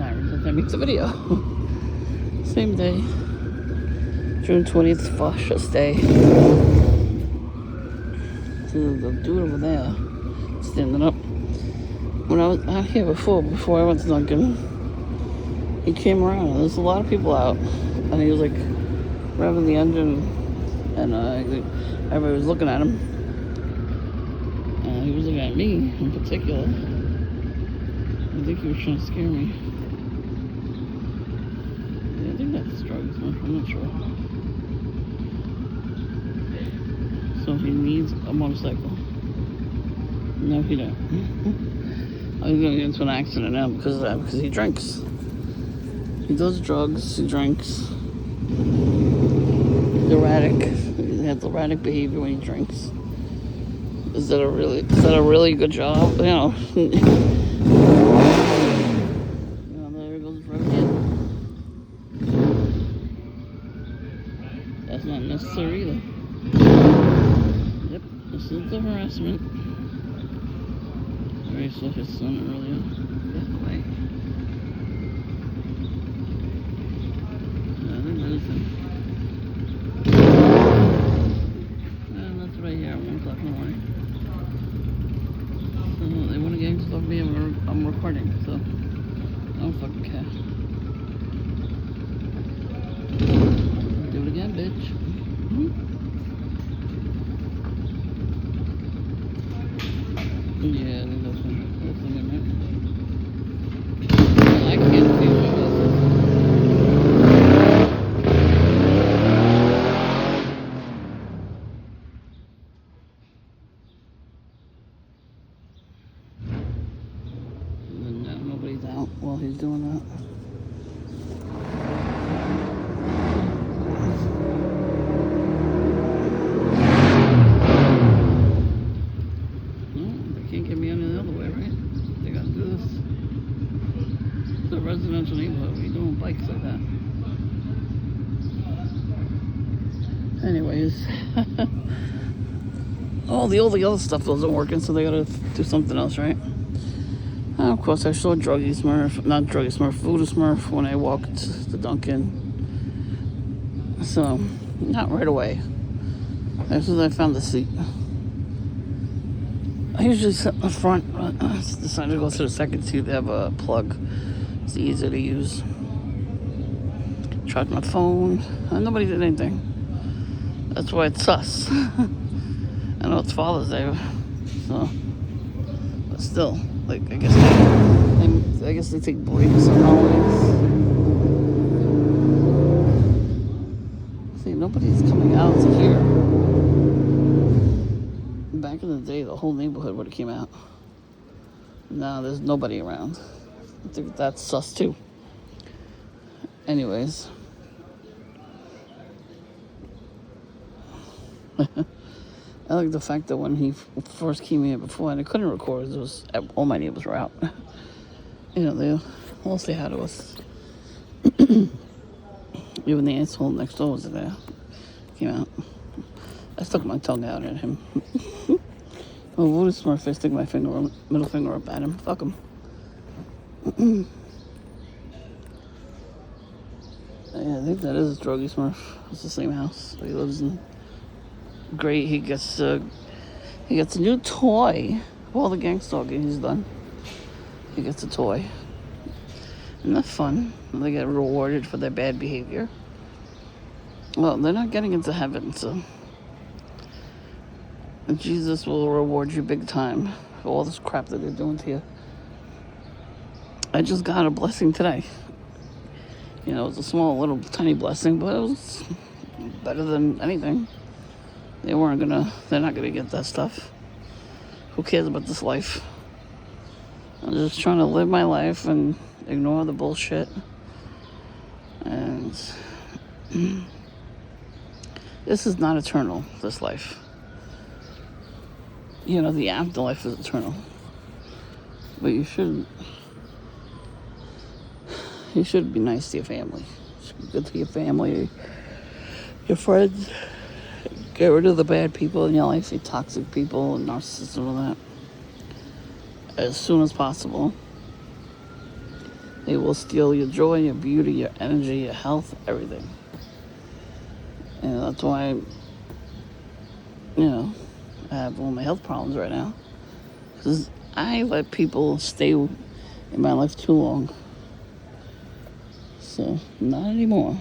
sirens as I make the video. Same day. June 20th, Fascist Day. So the dude over there, standing up. When I was out here before I went to Dunkin', he came around. There's a lot of people out. And he was like revving the engine. And everybody was looking at him. He was looking at me in particular. I think he was trying to scare me. Yeah, I think that's drugs. I'm not sure. So he needs a motorcycle. No, he don't. I was going to get into an accident now because of that, because he drinks. He does drugs, he drinks. He's erratic. He has erratic behavior when he drinks. Is that a really good job? You know. There he goes right again. That's not necessary either. Yep, this is the harassment. Alright, so his son earlier. That's the way. And that's right here at 1 o'clock in the morning. So they want to get into me, I'm recording, so I don't fucking care. Do it again, bitch. Yeah, I think that's one. That's the right? Well, I can't see what this is. Nobody's out while he's doing that. No, they can't get me any the other way, right? They gotta do this. It's a residential neighborhood. What are you doing with bikes like that? Anyways. All the other stuff wasn't working, so they gotta do something else, right? Of course, I saw Voodoo Smurf when I walked to Dunkin'. So, not right away. As soon as I found the seat. I usually sit in the front, but I decided to go to the second seat. They have a plug. It's easy to use. Charge my phone. And nobody did anything. That's why it's sus. I know it's Father's Day, so, but still. Like, I guess they take breaks on holidays. See, nobody's coming out to here. Back in the day, the whole neighborhood would have came out. Now there's nobody around. I think that's sus too. Anyways. I like the fact that when he first came here before, and I couldn't record, it was all my neighbors were out. You know, they all say hi to us. Even the asshole next door was there. Came out. I stuck my tongue out at him. Oh, Voodoo Smurf, I stick my middle finger up at him. Fuck him. Yeah, I think that is Drogy Smurf. It's the same house he lives in. Great, he gets a new toy. All the gang stalking he's done. He gets a toy. Isn't that fun? They get rewarded for their bad behavior. Well, they're not getting into heaven, so Jesus will reward you big time for all this crap that they're doing to you. I just got a blessing today. You know, it was a small, little, tiny blessing, but it was better than anything. They're not gonna get that stuff. Who cares about this life? I'm just trying to live my life and ignore the bullshit. And this is not eternal, this life. You know, the afterlife is eternal. But you should be nice to your family. You should be good to your family, your friends. Get rid of the bad people in your life, your toxic people and narcissists and all that, as soon as possible. It will steal your joy, your beauty, your energy, your health, everything. And that's why, I have all my health problems right now. Because I let people stay in my life too long. So, not anymore.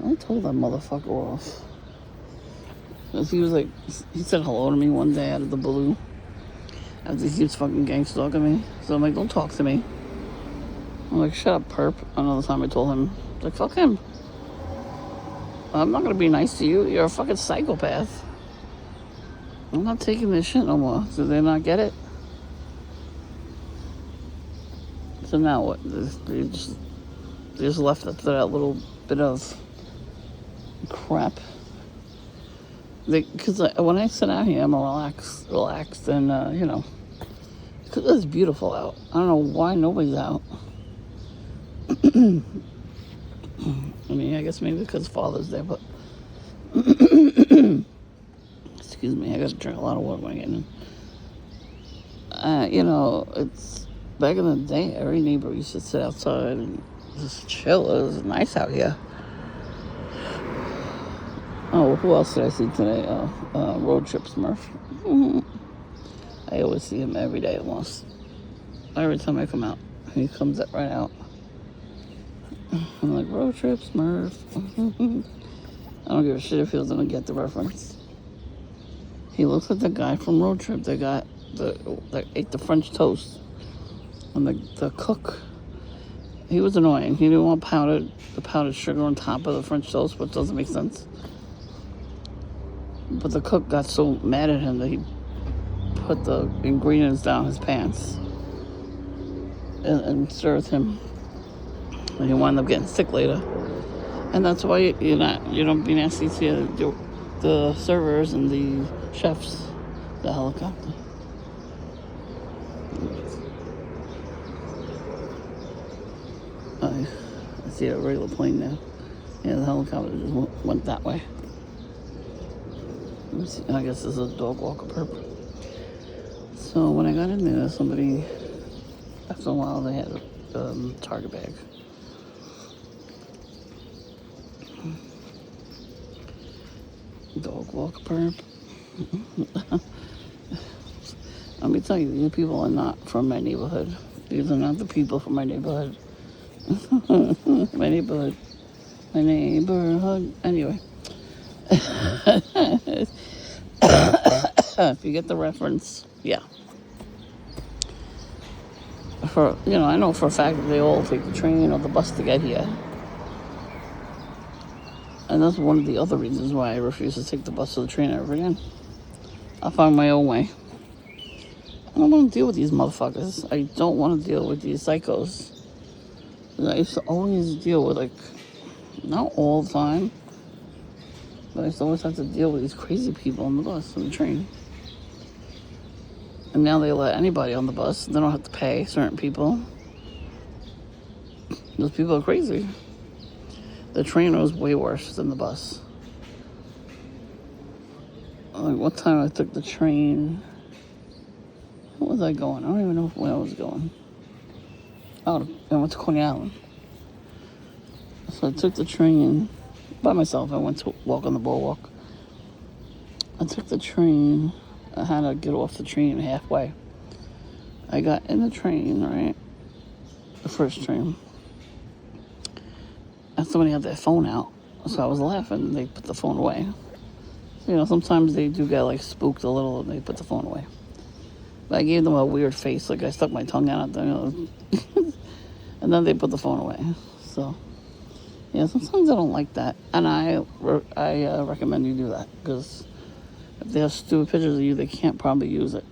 I told that motherfucker off. Because he said hello to me one day out of the blue. After he keeps fucking gang stalking me. So I'm like, don't talk to me. I'm like, shut up, perp. Another time I told him, like, fuck him. I'm not gonna be nice to you. You're a fucking psychopath. I'm not taking this shit no more. Do they not get it? So now what? They just left after that little bit of crap. Because when I sit out here, I'm relaxed, and because it's beautiful out. I don't know why nobody's out. I mean, I guess maybe because Father's Day, but excuse me, I gotta drink a lot of water when I get in. It's back in the day, every neighbor used to sit outside and just chill. It was nice out here. Oh, who else did I see today? Road Trip Smurf. I always see him every day almost. Every time I come out, he comes right out. I'm like, Road Trip Smurf. I don't give a shit if he doesn't get the reference. He looks like the guy from Road Trip that ate the French toast. And the cook, he was annoying. He didn't want the powdered sugar on top of the French toast, which doesn't make sense. But the cook got so mad at him that he put the ingredients down his pants and served him. And he wound up getting sick later. And that's why you don't be nasty to the servers and the chefs, the helicopter. I see a regular plane now. Yeah, the helicopter just went that way. I guess this is a dog walker perp. So when I got in there, somebody, after a while, they had a Target bag. Dog walker perp. Let me tell you, these people are not from my neighborhood. These are not the people from my neighborhood. My neighborhood. Anyway. If you get the reference, yeah. I know for a fact that they all take the train or the bus to get here. And that's one of the other reasons why I refuse to take the bus or the train ever again. I'll find my own way. I don't want to deal with these motherfuckers. I don't want to deal with these psychos. I used to always deal with, not all the time, but I used to always have to deal with these crazy people on the bus and the train. And now they let anybody on the bus. They don't have to pay certain people. Those people are crazy. The train was way worse than the bus. One time I took the train. Where was I going? I don't even know where I was going. Oh, I went to Coney Island. So I took the train by myself. I went to walk on the boardwalk. I took the train. I had to get off the train halfway. I got in the train, right? The first train. And somebody had their phone out. So I was laughing. They put the phone away. Sometimes they do get spooked a little and they put the phone away. But I gave them a weird face. I stuck my tongue out at them. And then they put the phone away. So, sometimes I don't like that. And I recommend you do that. Because if they have stupid pictures of you, they can't probably use it.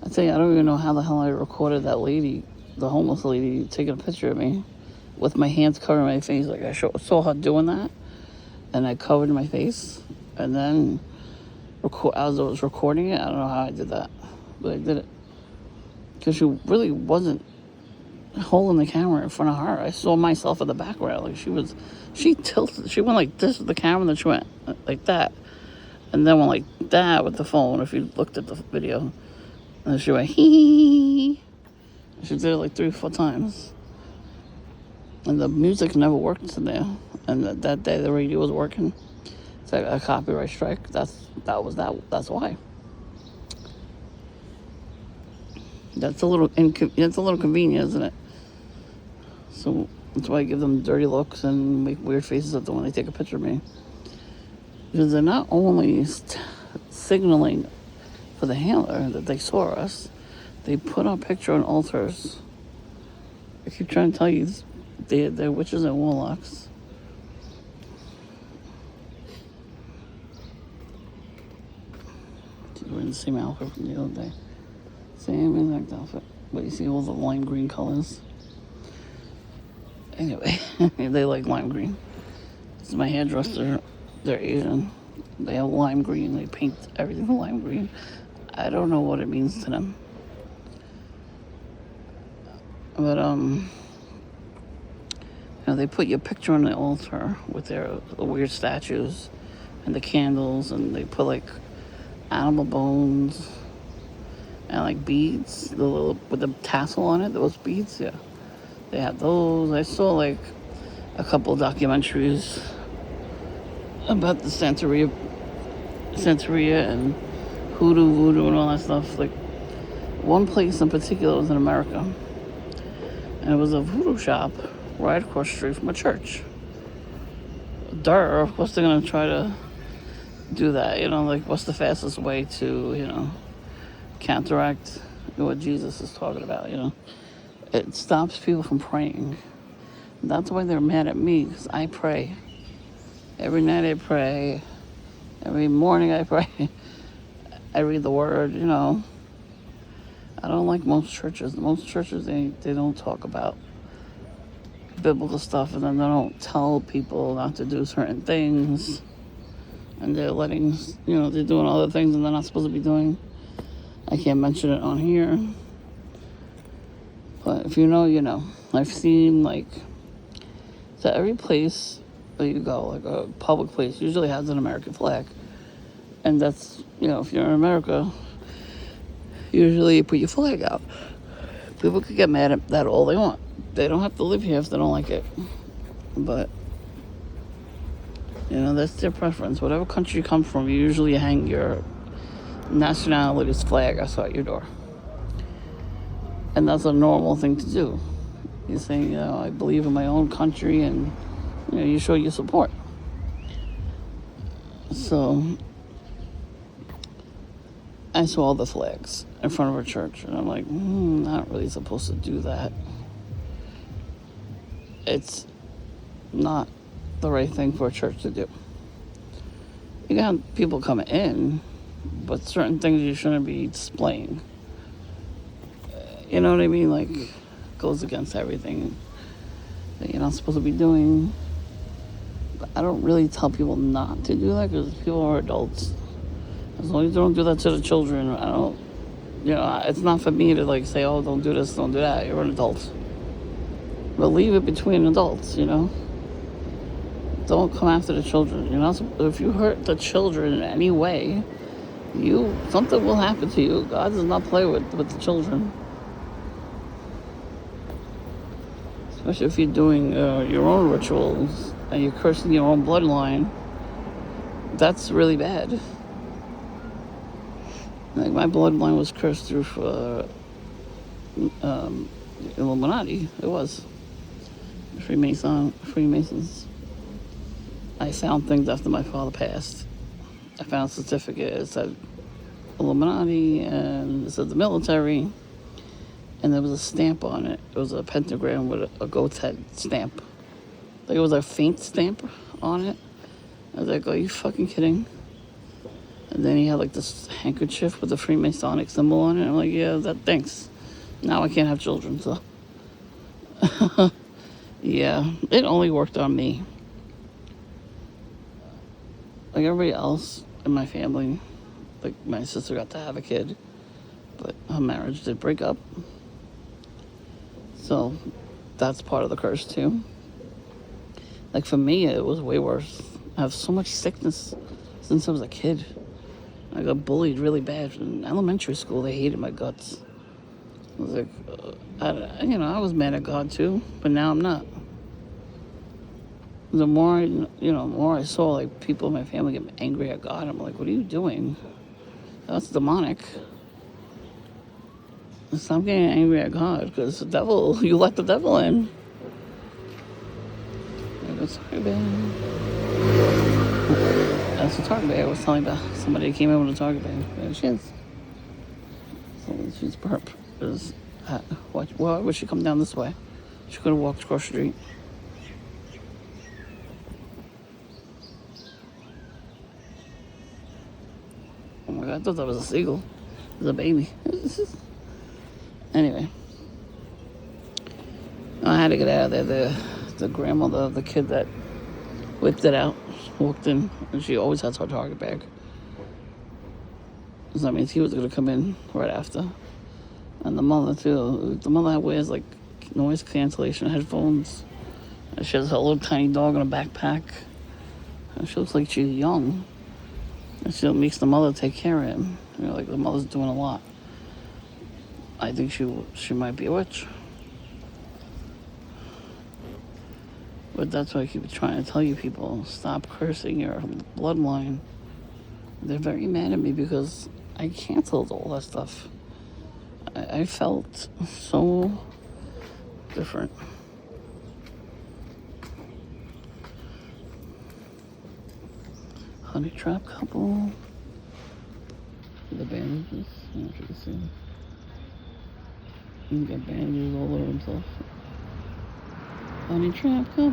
I tell you, I don't even know how the hell I recorded that lady, the homeless lady, taking a picture of me with my hands covering my face. I saw her doing that, and I covered my face. And then, as I was recording it, I don't know how I did that, but I did it. Because she really wasn't holding the camera in front of her. I saw myself in the background. She tilted. She went like this with the camera, and then she went like that. And then went like that with the phone, if you looked at the video. And then she went, hee. She did it like 3 or 4 times. And the music never worked in there. And that day the radio was working. It's like a copyright strike. That's why. That's a little convenient, isn't it? So that's why I give them dirty looks and make weird faces at them when they take a picture of me. Because they're not only signaling for the handler that they saw us, they put our picture on altars. I keep trying to tell you, they're witches and warlocks. We're in the same outfit from the other day. Same exact outfit. But you see all the lime green colors. Anyway, they like lime green. This is my hairdresser. They're Asian. They have lime green. They paint everything lime green. I don't know what it means to them. But, they put your picture on the altar with the weird statues and the candles, and they put, like, animal bones and, like, beads with the tassel on it. Those beads, yeah. They had those. I saw, like, a couple of documentaries about the Santeria and voodoo and all that stuff. Like, one place in particular was in America, and it was a voodoo shop right across the street from a church. Of course they're gonna try to do that, like, what's the fastest way to, counteract what Jesus is talking about, It stops people from praying. That's why they're mad at me, because I pray. Every night I pray. Every morning I pray. I read the word, I don't like most churches. Most churches, they don't talk about biblical stuff, and then they don't tell people not to do certain things. And they're letting, they're doing other things and they're not supposed to be doing. I can't mention it on here. But if you know, you know. I've seen, so every place that you go, like a public place, usually has an American flag. And that's, if you're in America, usually you put your flag out. People could get mad at that all they want. They don't have to live here if they don't like it. But, that's their preference. Whatever country you come from, you usually hang your nationality's flag outside your door. And that's a normal thing to do. You say, I believe in my own country, and, you show your support. So, I saw the flags in front of a church, and I'm like, not really supposed to do that. It's not the right thing for a church to do. You can have people coming in, but certain things you shouldn't be displaying. You know what I mean? Like, goes against everything that you're not supposed to be doing. But I don't really tell people not to do that, because people are adults. As long as you don't do that to the children, I don't, it's not for me to say, oh, don't do this, don't do that. You're an adult. But leave it between adults, Don't come after the children. If you hurt the children in any way, something will happen to you. God does not play with the children. Especially if you're doing your own rituals and you're cursing your own bloodline. That's really bad. Like, my bloodline was cursed through Illuminati. It was. Freemasons. I found things after my father passed. I found a certificate. It said Illuminati, and it said the military, and there was a stamp on it. It was a pentagram with a goat's head stamp. Like, it was a faint stamp on it. I was like, are you fucking kidding? And then he had this handkerchief with a Freemasonic symbol on it. I'm like, yeah, thanks. Now I can't have children, so. Yeah, it only worked on me. Like everybody else in my family, my sister got to have a kid, but her marriage did break up. So that's part of the curse too. For me, it was way worse. I have so much sickness since I was a kid. I got bullied really bad in elementary school. They hated my guts. I was like, I was mad at God too, but now I'm not. The more I saw like people in my family get angry at God, I'm like, what are you doing? That's demonic. Stop getting angry at God, because the devil, you let the devil in. There goes Target bag. That's the Target bag I was telling you about. Somebody came in with a Target bag. There she is. So she's perp. Why would she come down this way? She could have walked across the street. Oh my God, I thought that was a seagull. It was a baby. Anyway. I had to get out of there. The grandmother of the kid that whipped it out walked in, and she always has her Target bag. So that means he was going to come in right after. And the mother, too. The mother wears, like, noise cancellation headphones. And she has a little tiny dog in a backpack. And she looks like she's young. And she makes the mother take care of him. Like, the mother's doing a lot. I think she might be a witch. But that's why I keep trying to tell you people, stop cursing your bloodline. They're very mad at me because I canceled all that stuff. I felt so different. Honey trap couple. The bandages. I don't know if you can see them. He got bandages all over himself. Honey trap couple.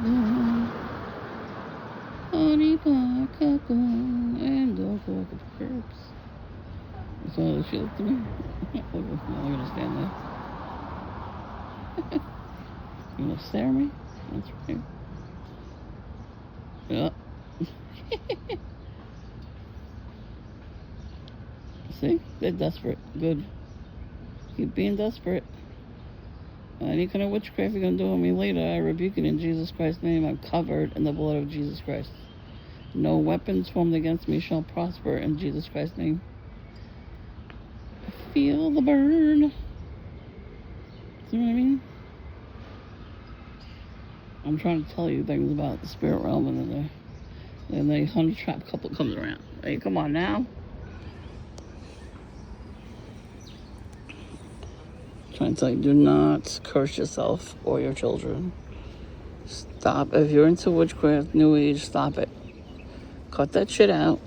Honey pot couple. And dog walk at the curbs. That's all she looked to me. I'm gonna stand there. You gonna stare at me? That's right. Yeah. See? They're desperate. Good. Keep being desperate. Any kind of witchcraft you're gonna do on me later, I rebuke it in Jesus Christ's name. I'm covered in the blood of Jesus Christ. No weapons formed against me shall prosper in Jesus Christ's name. Feel the burn. See what I mean? I'm trying to tell you things about the spirit realm, and then the honey trap couple comes around. Hey, come on now. Trying to tell you, do not curse yourself or your children. Stop. If you're into witchcraft, New Age, stop it. Cut that shit out.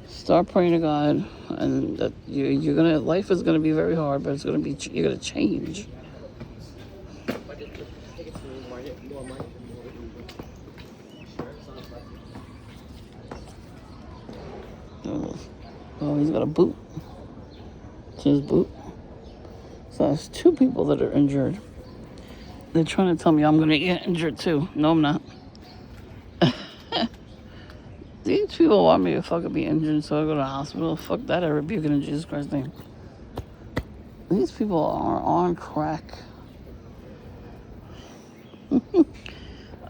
Start praying to God, and that life is gonna be very hard, but you're gonna change. Oh, he's got a boot. It's his boot. So there's two people that are injured. They're trying to tell me I'm gonna get injured too. No, I'm not. These people want me to fucking be injured, so I go to the hospital. Fuck that, I rebuke it in Jesus Christ's name. These people are on crack.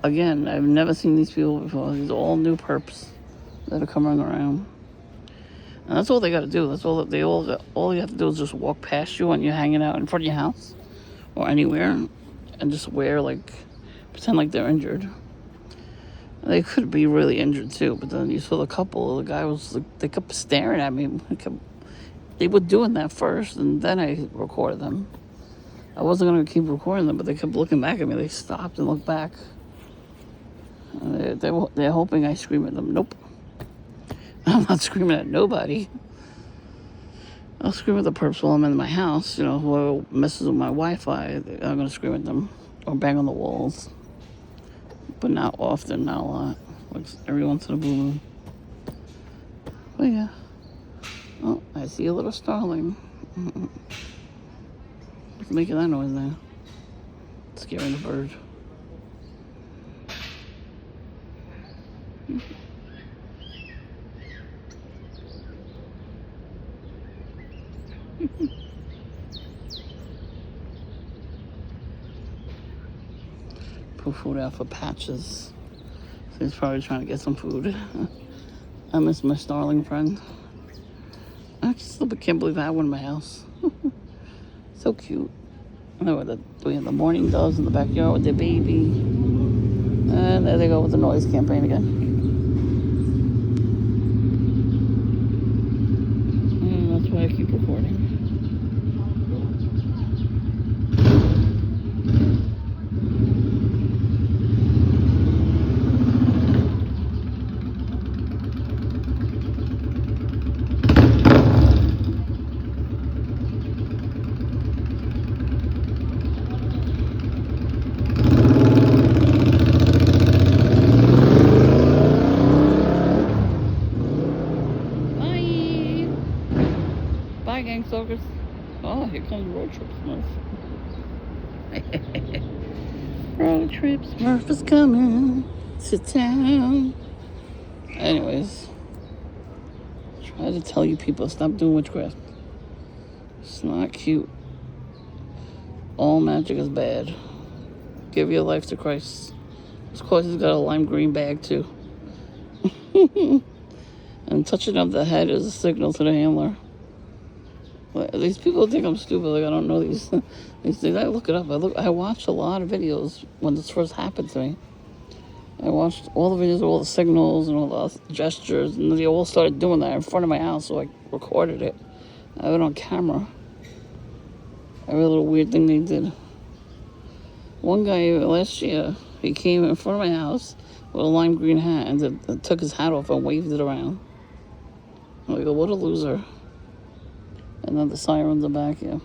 Again, I've never seen these people before. These are all new perps that are coming around. And that's all they gotta do. That's all all you have to do is just walk past you when you're hanging out in front of your house or anywhere, and just pretend like they're injured. They could be really injured too, but then you saw the couple. The guy they kept staring at me. They were doing that first, and then I recorded them. I wasn't gonna keep recording them, but they kept looking back at me. They stopped and looked back. They're hoping I scream at them. Nope. I'm not screaming at nobody. I'll scream at the perps while I'm in my house. Whoever messes with my Wi-Fi, I'm gonna scream at them or bang on the walls. But not often, not a lot. Like every once in a blue moon. But yeah. Oh, I see a little starling. What's making that noise now? Scaring the bird. Put food out for Patches. So he's probably trying to get some food. I miss my starling friend. I still can't believe I have one in my house. So cute. We have the morning doves in the backyard with their baby. And there they go with the noise campaign again. And that's why I keep recording. Bye, gang stalkers. Oh, here comes Road Trip Smurf. Road Trip Smurf is coming to town. Anyways, try to tell you people, stop doing witchcraft. It's not cute. All magic is bad. Give your life to Christ. Of course, he's got a lime green bag too. And touching up the head is a signal to the handler. These people think I'm stupid, like I don't know these things. I look it up. I watched a lot of videos when this first happened to me. I watched all the videos of all the signals and all the gestures, and they all started doing that in front of my house, so I recorded it. I have it on camera. Every little weird thing they did. One guy last year, he came in front of my house with a lime green hat and took his hat off and waved it around. I go, what a loser. And then the sirens are back here.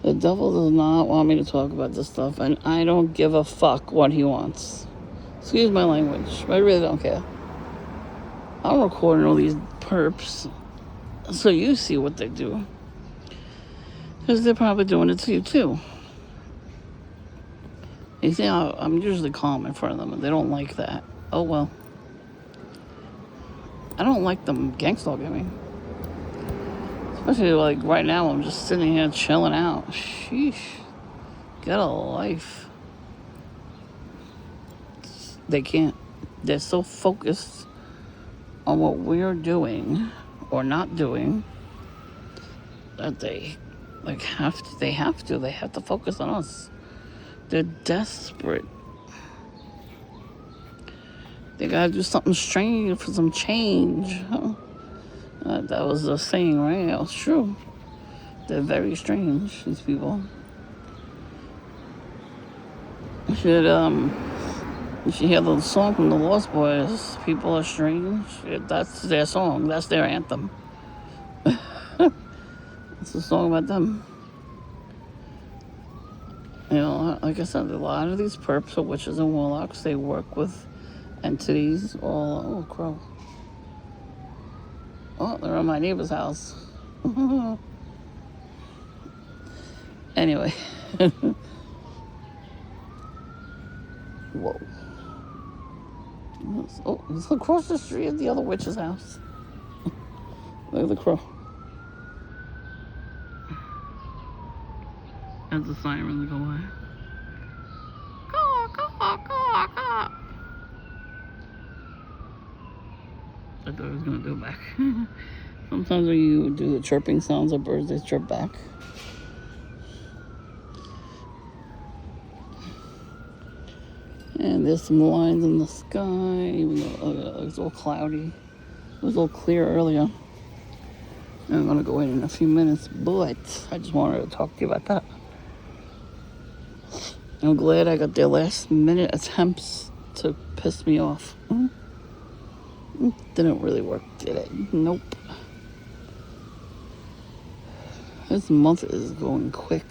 The devil does not want me to talk about this stuff, and I don't give a fuck what he wants. Excuse my language, but I really don't care. I'm recording all these perps so you see what they do. Because they're probably doing it to you too. You see how I'm usually calm in front of them, and they don't like that. Oh well. I don't like them gang stalking me. Especially like right now, I'm just sitting here chilling out. Sheesh. Get a life. They can't. They're so focused on what we're doing or not doing that they have to focus on us. They're desperate. They gotta do something strange for some change. Huh? That was the saying, right? That was true. They're very strange, these people. You should hear the song from the Lost Boys, People Are Strange. That's their song. That's their anthem. It's a song about them. You know, like I said, a lot of these perps are witches and warlocks. They work with entities. Oh, crow. Oh, they're on my neighbor's house. Anyway. Whoa. Oh, it's across the street at the other witch's house. Look at the crow. As the sirens go by. Caw, caw, caw, caw. I thought I was going to do it back. Sometimes when you do the chirping sounds of birds, they chirp back. And there's some lines in the sky, even though it's all cloudy. It was a little clear earlier. I'm going to go in a few minutes, but I just wanted to talk to you about that. I'm glad I got their last minute attempts to piss me off. Didn't really work, did it? Nope. This month is going quick.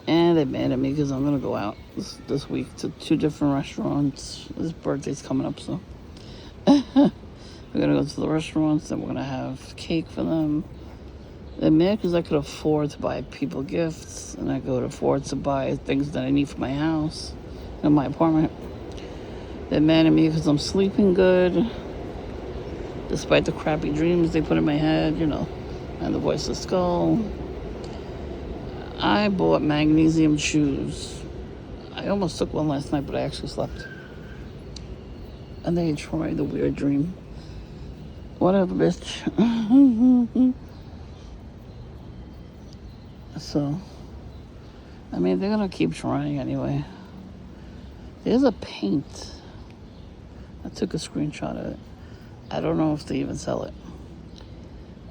And they mad at me because I'm going to go out this week to 2 different restaurants. His birthday's coming up, so. We're going to go to the restaurants, and we're going to have cake for them. They're mad because I could afford to buy people gifts, and I could afford to buy things that I need for my house and my apartment. They're mad at me because I'm sleeping good, despite the crappy dreams they put in my head, you know, and the voice of the skull. I bought magnesium shoes. I almost took one last night, but I actually slept. And they tried the weird dream. Whatever, bitch. So, I mean, they're gonna keep trying anyway. There's a paint. I took a screenshot of it. I don't know if they even sell it.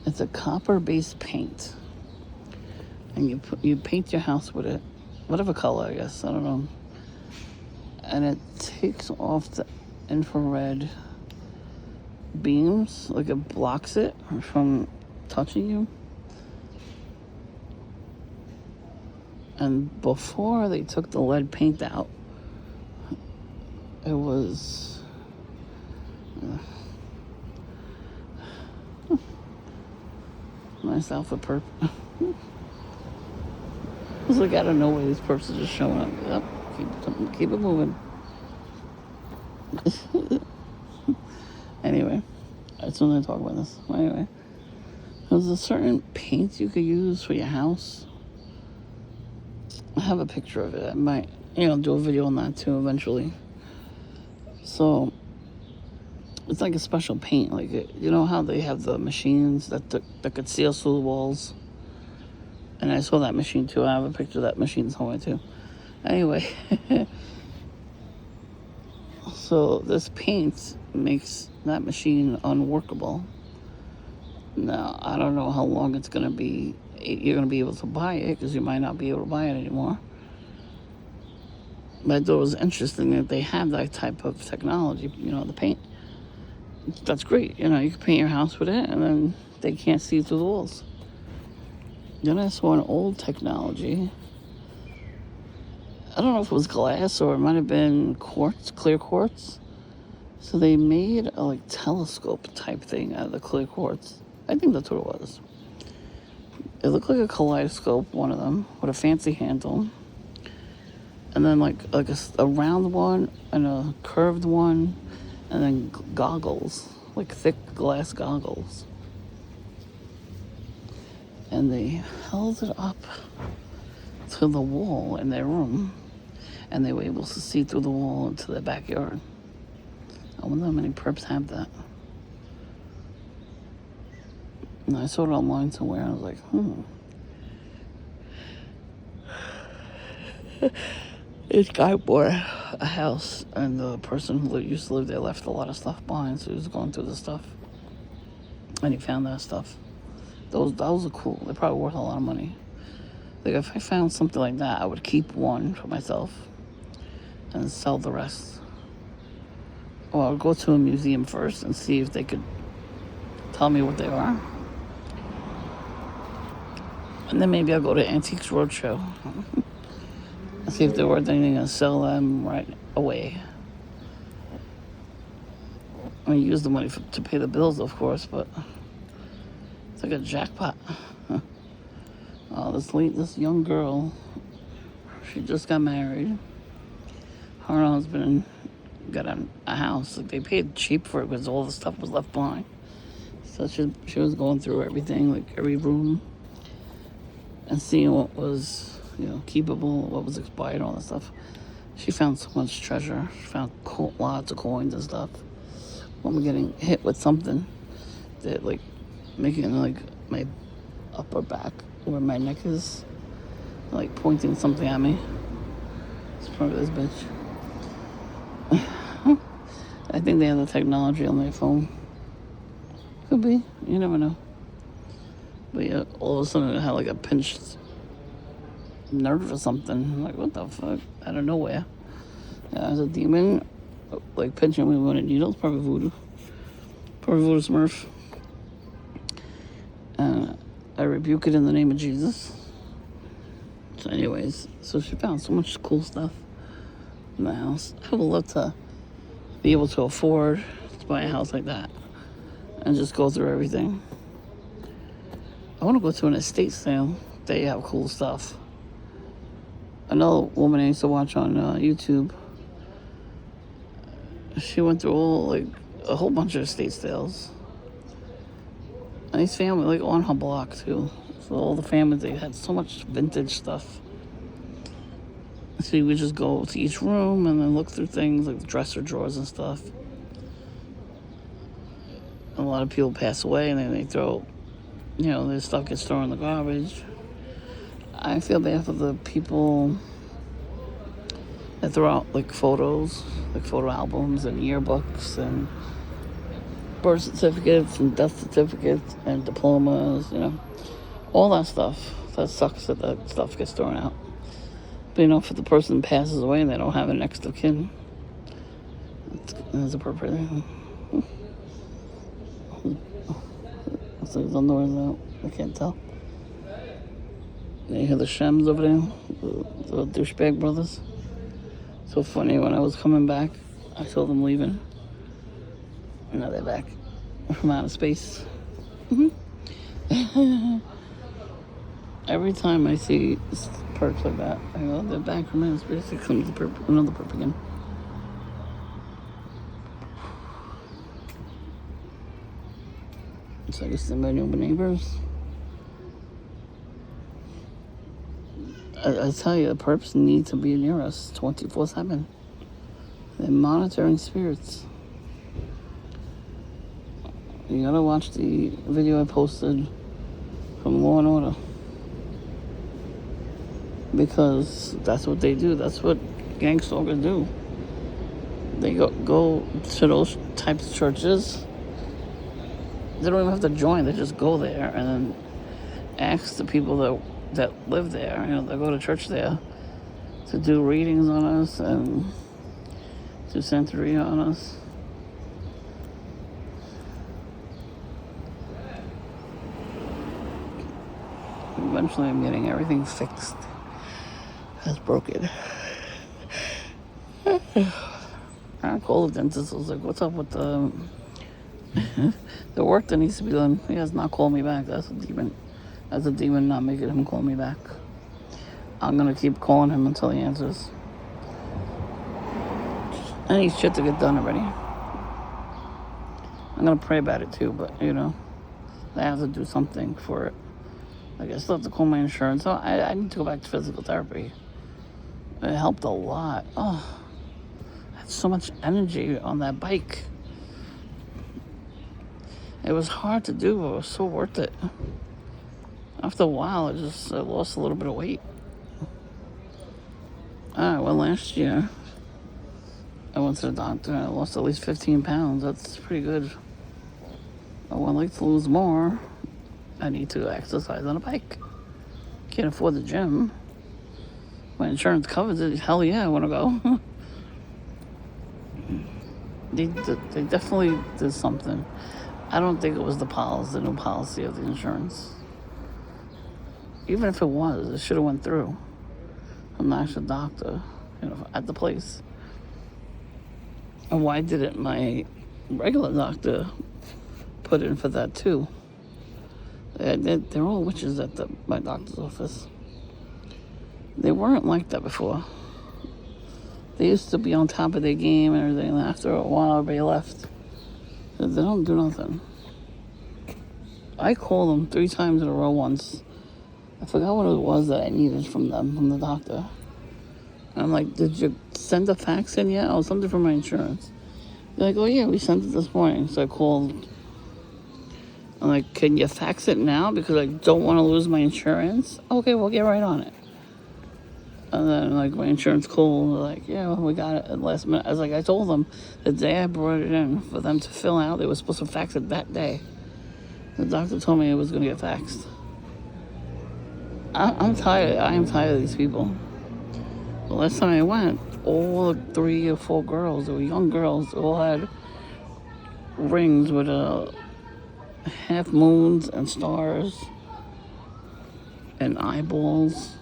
It's a copper-based paint, and you paint your house with it, whatever color, I guess. I don't know. And it takes off the infrared beams, like it blocks it from touching you. And before they took the lead paint out, it was nice outfit perp. It was like out of nowhere, these perps are just showing up. Yep, keep it moving. Anyway, I just want to talk about this. Anyway, there's a certain paint you could use for your house. I have a picture of it. I might, do a video on that too eventually. So, it's like a special paint. Like, you know how they have the machines that could seal through the walls? And I saw that machine too. I have a picture of that machine somewhere too. Anyway, so this paint makes that machine unworkable. Now, I don't know how long it's going to be. You're going to be able to buy it, because you might not be able to buy it anymore. But I thought it was interesting that they have that type of technology, the paint. That's great. You can paint your house with it, and then they can't see through the walls. Then I saw an old technology. I don't know if it was glass or it might have been quartz, clear quartz. So they made a telescope type thing out of the clear quartz. I think that's what it was. It looked like a kaleidoscope, one of them, with a fancy handle. And then a round one and a curved one, and then goggles, like thick glass goggles. And they held it up to the wall in their room, and they were able to see through the wall into their backyard. I wonder how many perps have that. And I saw it online somewhere, and I was like, This guy bought a house, and the person who used to live there left a lot of stuff behind, so he was going through the stuff. And he found that stuff. Those are cool. They're probably worth a lot of money. Like, if I found something like that, I would keep one for myself and sell the rest. Or I'll go to a museum first and see if they could tell me what they are. And then maybe I'll go to Antiques Roadshow and see if they're worth anything and sell them right away. I mean, use the money to pay the bills, of course, but it's like a jackpot. Oh, this young girl, she just got married. Her husband got a house. Like, they paid cheap for it because all the stuff was left behind. So she was going through everything, like every room, and seeing what was, keepable, what was expired, all that stuff. She found so much treasure. She found lots of coins and stuff. When we're getting hit with something that, making, my upper back, where my neck is, pointing something at me. It's probably this bitch. I think they have the technology on their phone. Could be. You never know. But yeah, all of a sudden it had a pinched nerve or something. I'm like, what the fuck? Out of nowhere. Yeah, there's a demon, pinching me with a needle. It's probably voodoo. Probably voodoo smurf. I rebuke it in the name of Jesus. So anyways, so she found so much cool stuff in the house. I would love to be able to afford to buy a house like that and just go through everything. I want to go to an estate sale. They have cool stuff. Another woman I used to watch on YouTube, she went through a whole bunch of estate sales. And these family, on her block too. So all the families, they had so much vintage stuff. So you would just go to each room and then look through things like the dresser drawers and stuff. And lot of people pass away and then they throw, their stuff gets thrown in the garbage. I feel bad for the people that throw out like photos, like photo albums and yearbooks and birth certificates and death certificates and diplomas, all that stuff. That sucks that stuff gets thrown out. But if the person passes away and they don't have a next of kin, that's appropriate. So his underwear's out. I can't tell. You hear the Shems over there, the douchebag brothers. So funny, when I was coming back, I saw them leaving. And now they're back from outer space. Every time I see perps like that, I go, they're back from outer space. Here comes another perp again. So I guess they're my new neighbors. I tell you, the perps need to be near us 24/7. They're monitoring spirits. You gotta watch the video I posted from Law and Order. Because that's what they do. That's what gang stalkers do. They go to those types of churches. They don't even have to join. They just go there and then ask the people that live there, that go to church there, to do readings on us and do Santeria on us. Eventually I'm getting everything fixed. That's broken. I called the dentist. I was like, what's up with the work that needs to be done? He has not called me back. That's a demon. That's a demon not making him call me back. I'm going to keep calling him until he answers. I need shit to get done already. I'm going to pray about it too, but, I have to do something for it. Like, I still have to call my insurance. So I need to go back to physical therapy. It helped a lot. Oh, I had so much energy on that bike. It was hard to do, but it was so worth it. After a while, I lost a little bit of weight. Well, last year, I went to the doctor and I lost at least 15 pounds. That's pretty good. I would like to lose more. I need to exercise on a bike. Can't afford the gym. My insurance covers it. Hell yeah, I want to go. They definitely did something. I don't think it was the new policy of the insurance. Even if it was, it should have went through. I'm the actual doctor, at the place. And why didn't my regular doctor put in for that too? They're all witches at my doctor's office. They weren't like that before. They used to be on top of their game and everything, and after a while, everybody left. They don't do nothing. I called them 3 times in a row once. I forgot what it was that I needed from the doctor. And I'm like, did you send a fax in yet? Oh, something from my insurance. They're like, oh yeah, we sent it this morning. So I called. I'm like, can you fax it now? Because I don't want to lose my insurance. Okay, we'll get right on it. And then, my insurance called. They're like, yeah, well, we got it at the last minute. I told them the day I brought it in for them to fill out, they were supposed to fax it that day. The doctor told me it was going to get faxed. I'm tired. I am tired of these people. The last time I went, all 3 or 4 girls, they were young girls, all had rings with half moons and stars and eyeballs.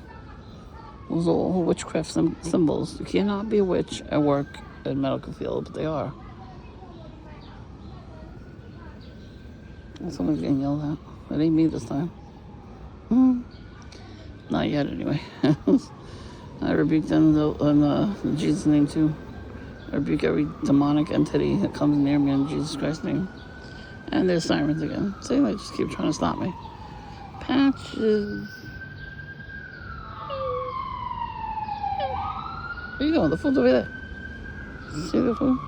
Those are all witchcraft symbols. You cannot be a witch and work in medical field, but they are. And someone's getting yelled at. It ain't me this time. Not yet, anyway. I rebuke them in Jesus' name, too. I rebuke every demonic entity that comes near me in Jesus Christ's name. And there's sirens again. See, they just keep trying to stop me. Patches. Where you going? The food's over there. See the food?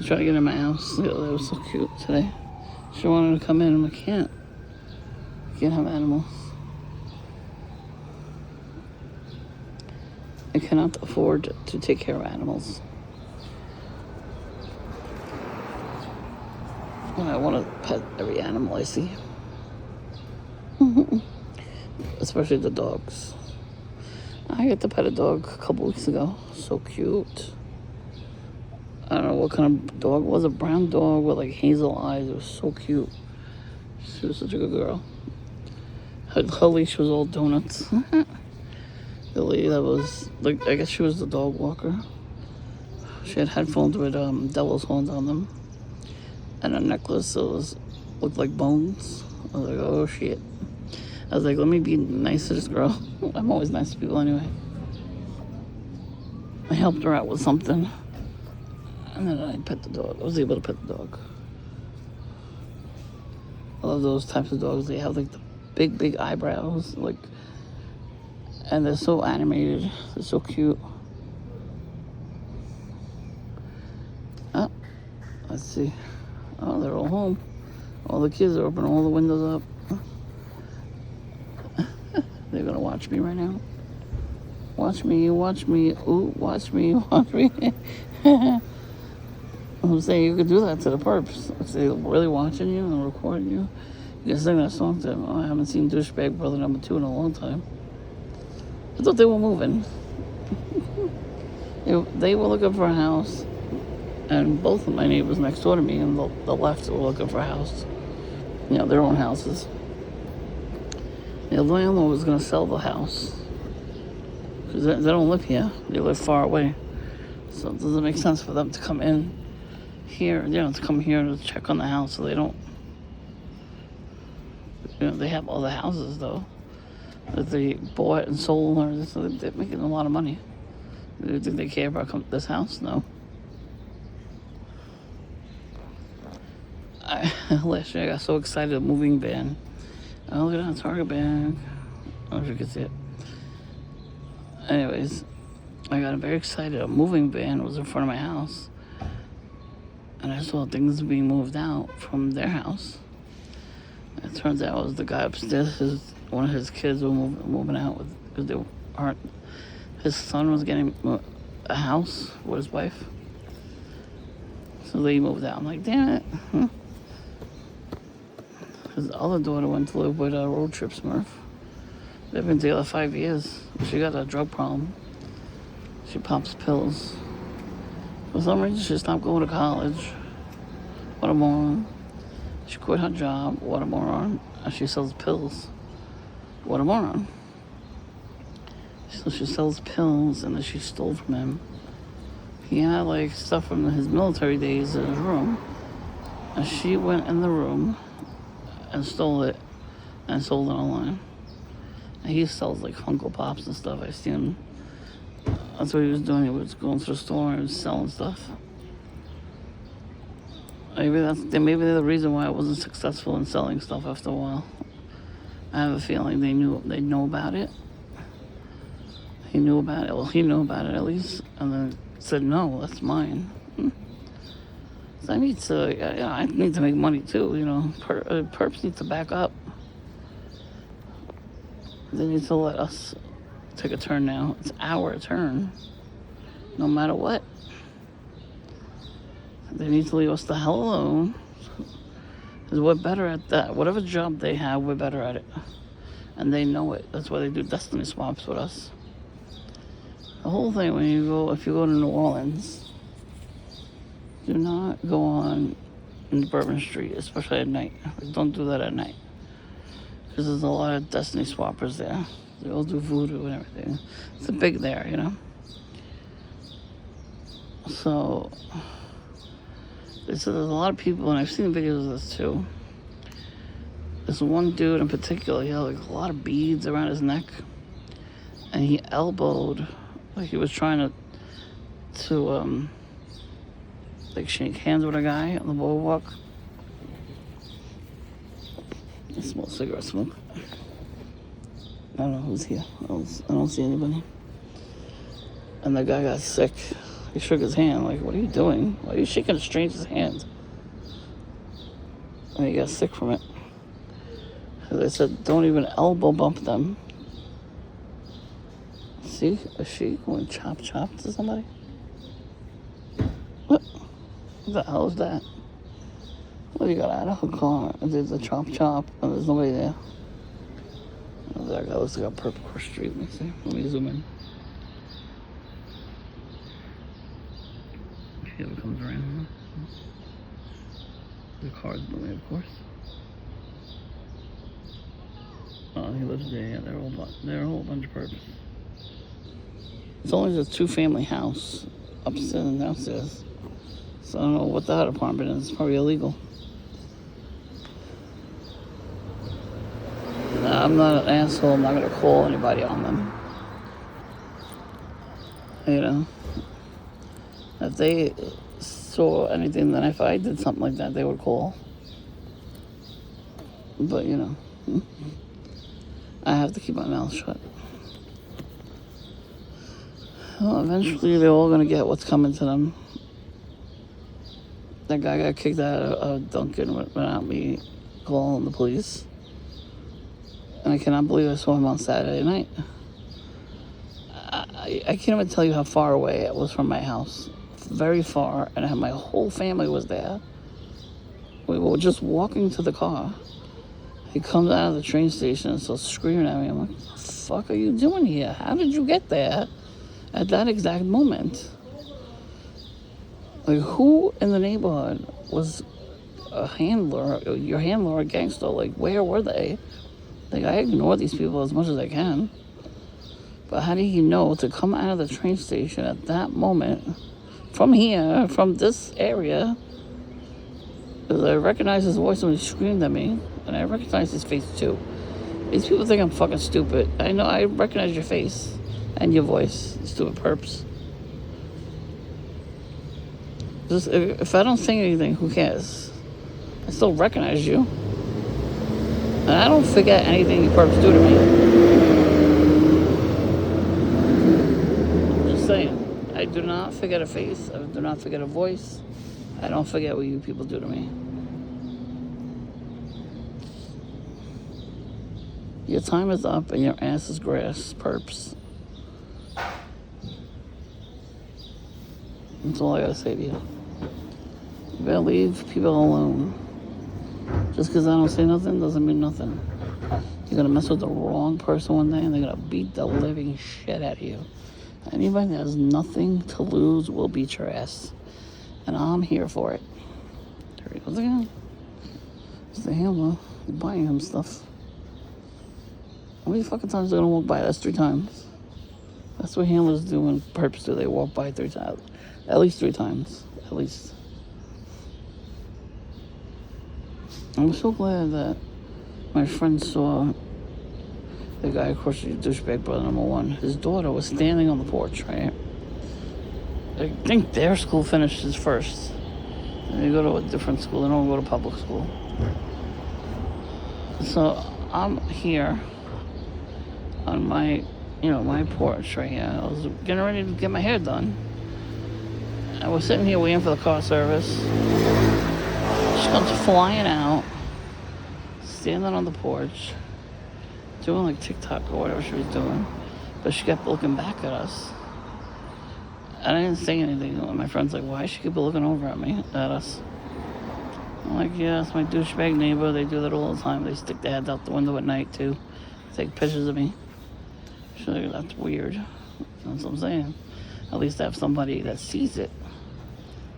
trying to get in my house. It was so cute today. She wanted to come in, and I can't. Can't have animals. I cannot afford to take care of animals. And I want to pet every animal I see. Especially the dogs. I got to pet a dog a couple weeks ago. So cute. I don't know what kind of dog it was. A brown dog with like hazel eyes. It was so cute. She was such a good girl. Her leash was all donuts. The lady that was, like, I guess she was the dog walker. She had headphones with devil's horns on them. And a necklace that looked like bones. I was like, oh shit. I was like, let me be nice to this girl. I'm always nice to people anyway. I helped her out with something. And then I pet the dog. I was able to pet the dog. I love those types of dogs. They have like the big eyebrows. Like, and they're so animated. They're so cute. Oh, let's see. Oh, they're all home. All the kids are opening all the windows up. They're gonna watch me right now. Watch me, watch me. Ooh, watch me, watch me. I'm saying you could do that to the perps. If they're really watching you and recording you, you can sing that song to them. Oh, I haven't seen Douchebag Brother number 2 in a long time. I thought they were moving. They were looking for a house, and both of my neighbors next door to me on the left were looking for a house. You know, their own houses. The landlord was going to sell the house because they don't live here. They live far away. So it doesn't make sense for them to come in here, to come here to check on the house. So they don't, they have other houses though that they bought and sold, so they're making a lot of money. Do you think they care about this house? No. Last year I got so excited, a moving van. Oh, look at that Target bag. I don't know if you can see it. Anyways, I got very excited. A moving van was in front of my house. And I saw things being moved out from their house. It turns out it was the guy upstairs. One of his kids were moving out because his son was getting a house with his wife. So they moved out. I'm like, damn it. His other daughter went to live with a Road Trip Smurf. They've been together 5 years. She got a drug problem. She pops pills. For some reason, she stopped going to college. What a moron. She quit her job. What a moron. And she sells pills. What a moron. So she sells pills, and then she stole from him. He had like stuff from his military days in his room. And she went in the room and stole it and sold it online. And he sells like Funko Pops and stuff. I've seen him. That's what he was doing. He was going to the store and selling stuff. Maybe they're the reason why I wasn't successful in selling stuff after a while. I have a feeling they know about it. He knew about it. Well, he knew about it at least, and then said, "No, that's mine." So I need to make money too. Perps need to back up. They need to let us take a turn now. It's our turn, no matter what. They need to leave us the hell alone. Because we're better at that. Whatever job they have, we're better at it. And they know it. That's why they do destiny swaps with us. The whole thing, if you go to New Orleans, do not go on Bourbon Street, especially at night. Don't do that at night. Because there's a lot of destiny swappers there. They all do voodoo and everything. It's big there, So, there's a lot of people, and I've seen videos of this too. There's one dude in particular, he had like a lot of beads around his neck. And he elbowed, like he was trying to like shake hands with a guy on the boardwalk. I smell cigarette smoke. I don't know who's here. I don't see anybody. And the guy got sick. He shook his hand. Like, what are you doing? Why are you shaking a stranger's hand? And he got sick from it. They said, don't even elbow bump them. See, a sheep going chop to somebody? What the hell is that? What do you got out of a car? And there's a chop, and there's nobody there. Oh, that guy looks like a purple cross street. Let me see. Let me zoom in. Here it comes around. The car's moving, of course. Oh, he lives there. Yeah, they're a whole bunch of perps. It's only a 2-family house, upstairs and downstairs. So I don't know what the hell apartment is. It's probably illegal. I'm not an asshole. I'm not going to call anybody on them. You know? If they saw anything, then if I did something like that, they would call. But, you know, I have to keep my mouth shut. Well, eventually they're all going to get what's coming to them. That guy got kicked out of Dunkin' without me calling the police. And I cannot believe I saw him on Saturday night. I can't even tell you how far away it was from my house. Very far, and my whole family was there. We were just walking to the car. He comes out of the train station and starts screaming at me. I'm like, what the fuck are you doing here? How did you get there at that exact moment? Like, who in the neighborhood was a handler, your handler or a gangster? Like, where were they? Like, I ignore these people as much as I can. But how do you know to come out of the train station at that moment, from here, from this area? Because I recognize his voice when he screamed at me, and I recognize his face too. These people think I'm fucking stupid. I know, I recognize your face and your voice, stupid perps. Just, if I don't say anything, who cares? I still recognize you. And I don't forget anything you perps do to me. I'm just saying. I do not forget a face. I do not forget a voice. I don't forget what you people do to me. Your time is up and your ass is grass, perps. That's all I gotta say to you. You better leave people alone. Just because I don't say nothing doesn't mean nothing. You're gonna mess with the wrong person one day and they're gonna beat the living shit out of you. Anybody that has nothing to lose will beat your ass. And I'm here for it. There he goes again. It's the handler. You're buying him stuff. How many fucking times are they gonna walk by? That's 3 times. That's what handlers do when perps do. They walk by 3 times. At least 3 times. At least. I'm so glad that my friend saw the guy across the douchebag brother number 1. His daughter was standing on the porch, right? I think their school finishes first. And they go to a different school. They don't go to public school. So I'm here on my, my porch right here. I was getting ready to get my hair done. I was sitting here waiting for the car service. She comes flying out, standing on the porch, doing like TikTok or whatever she was doing. But she kept looking back at us. And I didn't say anything. My friend's like, why does she keep looking over at us? I'm like, yeah, it's my douchebag neighbor. They do that all the time. They stick their heads out the window at night, too. Take pictures of me. She's like, that's weird. That's what I'm saying. At least have somebody that sees it.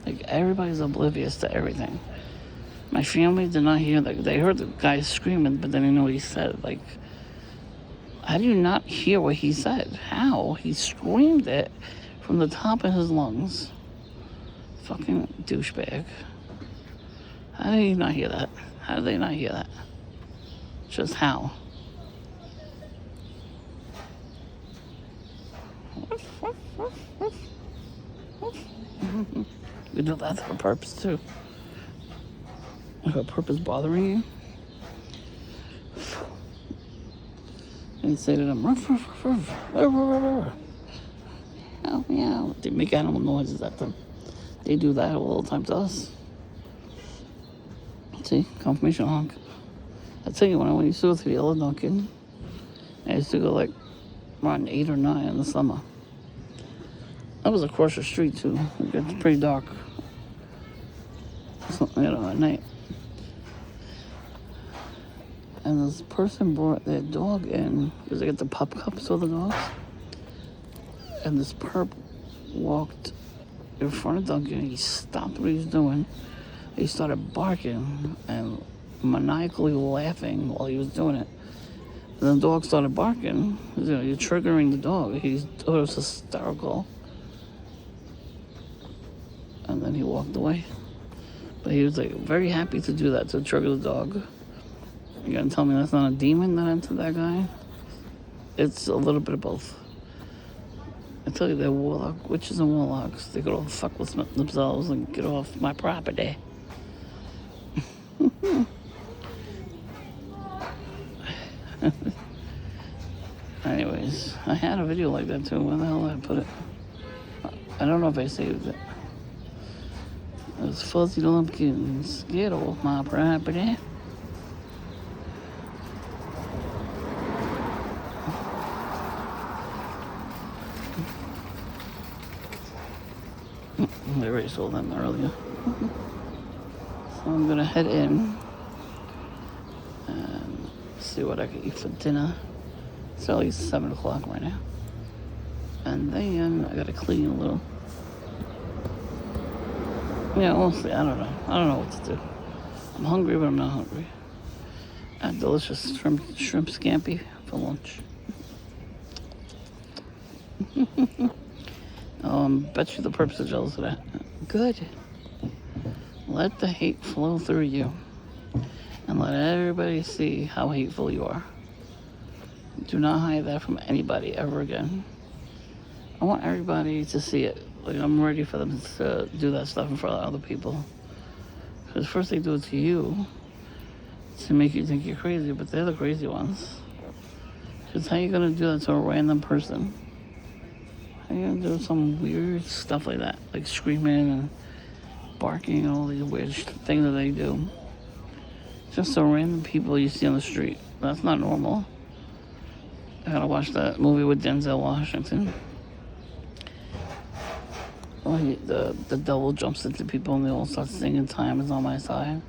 Like, everybody's oblivious to everything. My family did not hear that. They heard the guy screaming, but they didn't know what he said. Like, how do you not hear what he said? How? He screamed it from the top of his lungs. Fucking douchebag. How did he not hear that? How did they not hear that? Just how? We do that for a purpose too. If a purpose bothering you, and you say to them, ruff, ruff, ruff, ruff, ruff, ruff. meow, meow. They make animal noises at them. They do that all the time to us. See, confirmation honk. I tell you, when I used to go to the Yellow Dunkin', I used to go like around 8 or 9 in the summer. That was across the street too. It gets pretty dark, at night. And this person brought their dog in because they get the pup cups for the dogs. And this perp walked in front of Dunkin'. He stopped what he was doing. He started barking and maniacally laughing while he was doing it. And the dog started barking. You're triggering the dog. He thought it was hysterical. And then he walked away. But he was like very happy to do that, to trigger the dog. You gonna tell me that's not a demon that entered that guy? It's a little bit of both. I tell you, they're witches and warlocks. They could all fuck with themselves and get off my property. Anyways, I had a video like that too. Where the hell did I put it? I don't know if I saved it. Those fuzzy lumpkins, get off my property. I already sold them earlier. So I'm gonna head in and see what I can eat for dinner. It's at least 7 o'clock right now. And then I gotta clean a little. Yeah, we'll see. I don't know what to do. I'm hungry, but I'm not hungry. I had delicious shrimp scampi for lunch. Bet you the perps are jealous of that. Good. Let the hate flow through you. And let everybody see how hateful you are. Do not hide that from anybody ever again. I want everybody to see it. Like, I'm ready for them to do that stuff in front of other people. Because first they do it to you to make you think you're crazy, but they're the crazy ones. Because how you going to do that to a random person? How you going to do some weird stuff like that? Like screaming and barking and all these weird things that they do. Just so random people you see on the street. That's not normal. I gotta watch that movie with Denzel Washington. The devil jumps into people and they all start singing "Time Is on My Side."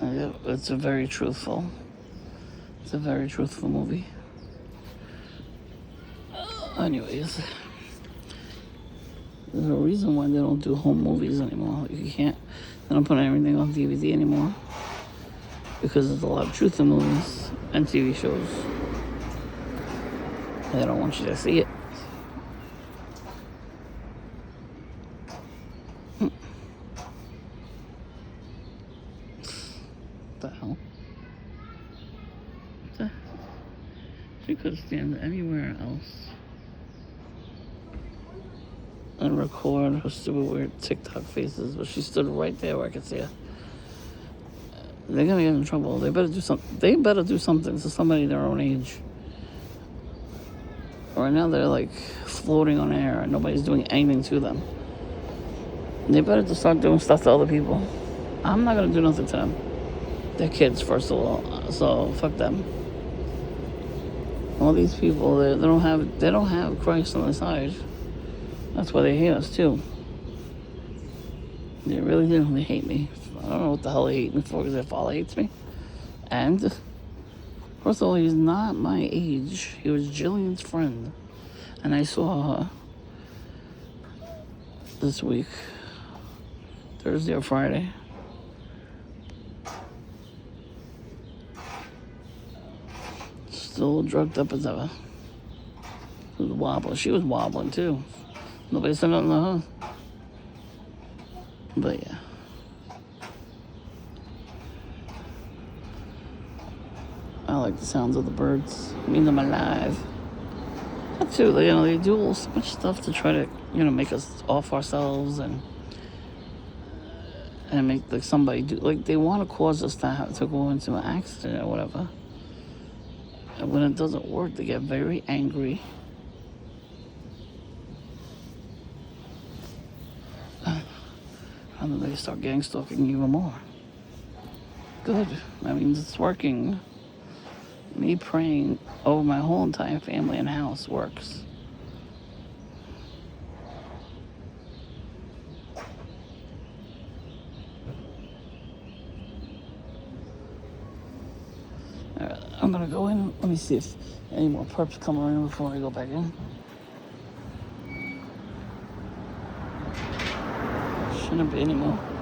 It's a very truthful movie. Anyways, there's a reason why they don't do home movies anymore. They don't put everything on DVD anymore. Because there's a lot of truth in movies and TV shows. They don't want you to see it. What the hell? She could stand anywhere else and record her stupid weird TikTok faces, but she stood right there where I could see her. They're gonna get in trouble. They better do something. They better do something to somebody their own age. Right now they're like floating on air and nobody's doing anything to them. They better just start doing stuff to other people. I'm not gonna do nothing to them. They're kids, first of all, so fuck them. All these people, they don't have Christ on their side. That's why they hate us too. They really do. They hate me. I don't know what the hell they hate me for, because their father hates me. And, first of all, he's not my age. He was Jillian's friend. And I saw her this week, Thursday or Friday. Still drugged up as ever. She was wobbling. She was wobbling, too. Nobody said nothing to her. But, yeah. I like the sounds of the birds. I mean, them alive. That too, they do so much stuff to try to, make us off ourselves and make like somebody do, like they want to cause us to go into an accident or whatever. And when it doesn't work, they get very angry And then they start gang stalking you even more. Good. That means it's working. Me praying over my whole entire family and house works. Alright, I'm gonna go in. Let me see if any more perps come around before I go back in. Shouldn't be any more.